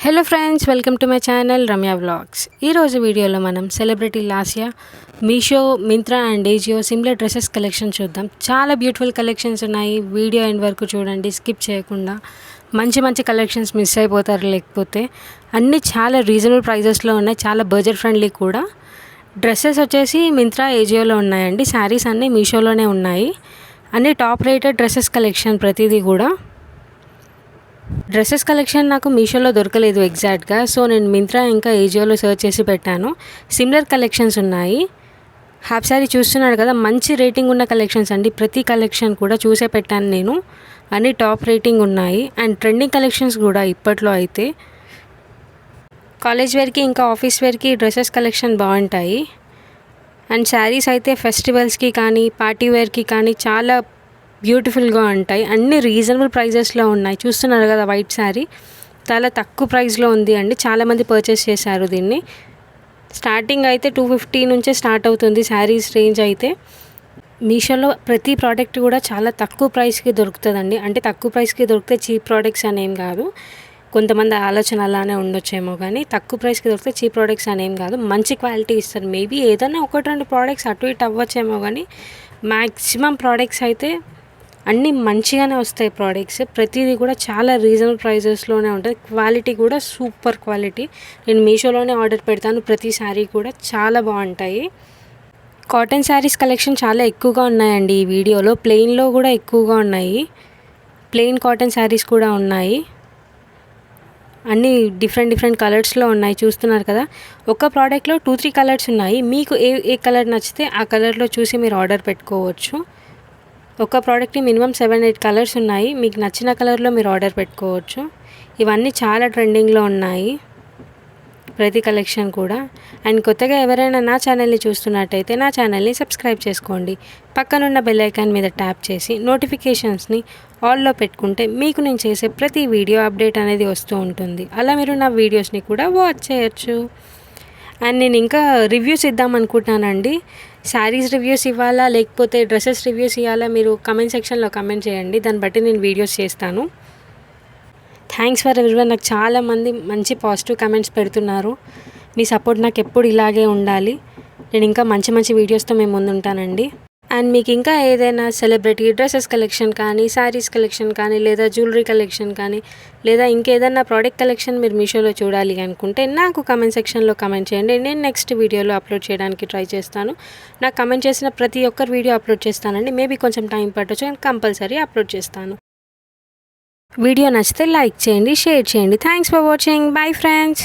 Hello friends, welcome to my channel Ramya vlogs. ఈరోజు వీడియోలో మనం celebrity Lasya, Meesho, Myntra and Ajio similar dresses collection చూద్దాం. చాలా బ్యూటిఫుల్ కలెక్షన్స్ ఉన్నాయి. వీడియో ఎండ్ వరకు చూడండి, స్కిప్ చేయకుండా. మంచి మంచి కలెక్షన్స్ మిస్ అయిపోతారు. లేకపోతే అన్నీ చాలా రీజనబుల్ ప్రైజెస్లో ఉన్నాయి, చాలా బడ్జెట్ ఫ్రెండ్లీ కూడా. డ్రెస్సెస్ వచ్చేసి మింత్రా, ఏజియోలో ఉన్నాయండి. శారీస్ అన్నీ మీషోలోనే ఉన్నాయి. అన్నీ టాప్ రేటెడ్ డ్రెస్సెస్ కలెక్షన్ ప్రతిదీ కూడా. డ్రెస్సెస్ కలెక్షన్ నాకు మీషోలో దొరకలేదు ఎగ్జాక్ట్గా, సో నేను మింత్రా ఇంకా ఏజియోలో సెర్చ్ చేసి పెట్టాను. సిమిలర్ కలెక్షన్స్ ఉన్నాయి. హాఫ్ శారీ చూస్తున్నాడు కదా, మంచి రేటింగ్ ఉన్న కలెక్షన్స్ అండి. ప్రతి కలెక్షన్ కూడా చూసే పెట్టాను నేను. అన్ని టాప్ రేటింగ్ ఉన్నాయి అండ్ ట్రెండింగ్ కలెక్షన్స్ కూడా ఇప్పట్లో అయితే. కాలేజ్ వేర్కి ఇంకా ఆఫీస్ వేర్కి డ్రెస్సెస్ కలెక్షన్ బాగుంటాయి. అండ్ శారీస్ అయితే ఫెస్టివల్స్కి కానీ పార్టీ వేర్కి కానీ చాలా బ్యూటిఫుల్గా ఉంటాయి. అన్ని రీజనబుల్ ప్రైజెస్లో ఉన్నాయి. చూస్తున్నారు కదా, వైట్ శారీ చాలా తక్కువ ప్రైస్లో ఉంది అండి. చాలామంది పర్చేస్ చేశారు దీన్ని. స్టార్టింగ్ అయితే 250 నుంచే స్టార్ట్ అవుతుంది శారీస్ రేంజ్ అయితే. మీషోలో ప్రతి ప్రోడక్ట్ కూడా చాలా తక్కువ ప్రైస్కి దొరుకుతుందండి. అంటే తక్కువ ప్రైస్కి దొరికితే చీప్ ప్రోడక్ట్స్ అనేం కాదు. కొంతమంది ఆలోచన అలానే ఉండొచ్చేమో, కానీ తక్కువ ప్రైస్కి దొరికితే చీప్ ప్రోడక్ట్స్ అనేం కాదు. మంచి క్వాలిటీ ఇస్తారు. మేబీ ఏదైనా ఒకటి రెండు ప్రోడక్ట్స్ అటు ఇటు అవ్వచ్చేమో, కానీ మ్యాక్సిమం ప్రోడక్ట్స్ అయితే అన్నీ మంచిగానే వస్తాయి. ప్రోడక్ట్స్ ప్రతిదీ కూడా చాలా రీజనబుల్ ప్రైజెస్లోనే ఉంటుంది. క్వాలిటీ కూడా సూపర్ క్వాలిటీ. నేను మీషోలోనే ఆర్డర్ పెడతాను. ప్రతి శారీ కూడా చాలా బాగుంటాయి. కాటన్ శారీస్ కలెక్షన్ చాలా ఎక్కువగా ఉన్నాయండి ఈ వీడియోలో. ప్లెయిన్లో కూడా ఎక్కువగా ఉన్నాయి. ప్లెయిన్ కాటన్ శారీస్ కూడా ఉన్నాయి. అన్నీ డిఫరెంట్ కలర్స్లో ఉన్నాయి. చూస్తున్నారు కదా, ఒక ప్రోడక్ట్లో 2-3 కలర్స్ ఉన్నాయి. మీకు ఏ కలర్ నచ్చితే ఆ కలర్లో చూసి మీరు ఆర్డర్ పెట్టుకోవచ్చు. ఒక ప్రోడక్ట్ని మినిమం 7-8 కలర్స్ ఉన్నాయి. మీకు నచ్చిన కలర్లో మీరు ఆర్డర్ పెట్టుకోవచ్చు. ఇవన్నీ చాలా ట్రెండింగ్లో ఉన్నాయి ప్రతి కలెక్షన్ కూడా. అండ్ కొత్తగా ఎవరైనా నా ఛానల్ని చూస్తున్నట్టయితే నా ఛానల్ని సబ్స్క్రైబ్ చేసుకోండి. పక్కనున్న బెల్ ఐకాన్ మీద ట్యాప్ చేసి నోటిఫికేషన్స్ని ఆల్లో పెట్టుకుంటే మీకు నేను చేసే ప్రతి వీడియో అప్డేట్ అనేది వస్తూ ఉంటుంది. అలా మీరు నా వీడియోస్ని కూడా వాచ్ చేయొచ్చు. అండ్ నేను ఇంకా రివ్యూస్ ఇద్దాం అనుకుంటున్నానండి. శారీస్ రివ్యూస్ ఇవ్వాలా లేకపోతే డ్రెస్సెస్ రివ్యూస్ ఇవ్వాలా, మీరు కమెంట్ సెక్షన్లో కమెంట్ చేయండి. దాన్ని బట్టి నేను వీడియోస్ చేస్తాను. Thanks for everyone. నాకు చాలామంది మంచి పాజిటివ్ కమెంట్స్ పెడుతున్నారు. మీ సపోర్ట్ నాకు ఎప్పుడు ఇలాగే ఉండాలి. నేను ఇంకా మంచి మంచి వీడియోస్తో మేము ముందుంటానండి. అండ్ మీకు ఇంకా ఏదైనా సెలబ్రిటీ డ్రెస్సెస్ కలెక్షన్ కానీ, శారీస్ కలెక్షన్ కానీ, లేదా జ్యువెలరీ కలెక్షన్ కానీ, లేదా ఇంకేదైనా ప్రోడక్ట్ కలెక్షన్ మీరు మీషోలో చూడాలి అనుకుంటే నాకు కమెంట్ సెక్షన్లో కమెంట్ చేయండి. నేను నెక్స్ట్ వీడియోలో అప్లోడ్ చేయడానికి ట్రై చేస్తాను. నాకు కమెంట్ చేసిన ప్రతి ఒక్కరి వీడియో అప్లోడ్ చేస్తానండి. మేబీ కొంచెం టైం పట్టొచ్చు, కానీ కంపల్సరీ అప్లోడ్ చేస్తాను. వీడియో నచ్చితే లైక్ చేయండి, షేర్ చేయండి. Thanks for watching. Bye friends.